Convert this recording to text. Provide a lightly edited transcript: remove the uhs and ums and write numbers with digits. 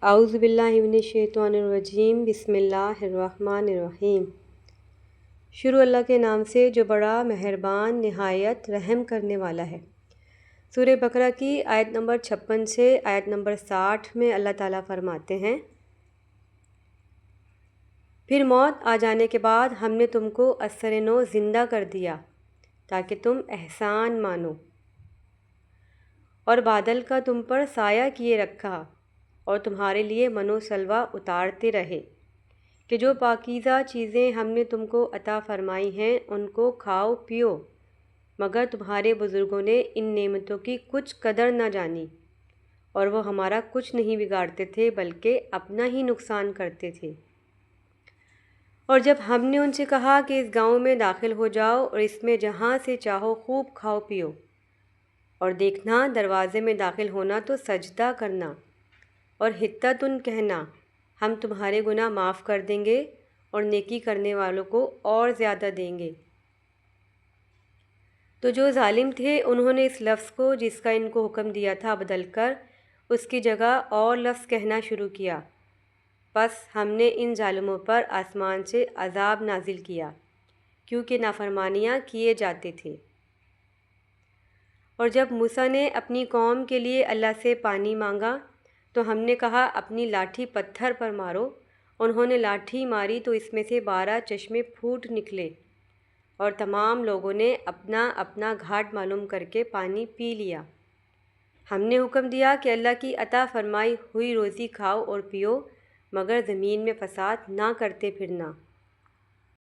اعوذ باللہ من الشیطان الرجیم، بسم اللہ الرحمن الرحیم۔ شروع اللہ کے نام سے جو بڑا مہربان نہایت رحم کرنے والا ہے۔ سورہ بقرہ کی آیت نمبر 56 سے آیت نمبر 60 میں اللہ تعالیٰ فرماتے ہیں، پھر موت آ جانے کے بعد ہم نے تم کو اثر نو زندہ کر دیا تاکہ تم احسان مانو، اور بادل کا تم پر سایہ کیے رکھا اور تمہارے لیے منو سلوہ اتارتے رہے کہ جو پاکیزہ چیزیں ہم نے تم کو عطا فرمائی ہیں ان کو کھاؤ پیو، مگر تمہارے بزرگوں نے ان نعمتوں کی کچھ قدر نہ جانی اور وہ ہمارا کچھ نہیں بگاڑتے تھے بلکہ اپنا ہی نقصان کرتے تھے۔ اور جب ہم نے ان سے کہا کہ اس گاؤں میں داخل ہو جاؤ اور اس میں جہاں سے چاہو خوب کھاؤ پیو، اور دیکھنا دروازے میں داخل ہونا تو سجدہ کرنا اور حطۃ کہنا، ہم تمہارے گناہ معاف کر دیں گے اور نیکی کرنے والوں کو اور زیادہ دیں گے۔ تو جو ظالم تھے انہوں نے اس لفظ کو جس کا ان کو حکم دیا تھا بدل کر اس کی جگہ اور لفظ کہنا شروع کیا، پس ہم نے ان ظالموں پر آسمان سے عذاب نازل کیا کیونکہ نافرمانیاں کیے جاتے تھے۔ اور جب موسیٰ نے اپنی قوم کے لیے اللہ سے پانی مانگا تو ہم نے کہا اپنی لاٹھی پتھر پر مارو، انہوں نے لاٹھی ماری تو اس میں سے 12 چشمے پھوٹ نکلے اور تمام لوگوں نے اپنا اپنا گھاٹ معلوم کر کے پانی پی لیا۔ ہم نے حکم دیا کہ اللہ کی عطا فرمائی ہوئی روزی کھاؤ اور پیو، مگر زمین میں فساد نہ کرتے پھرنا۔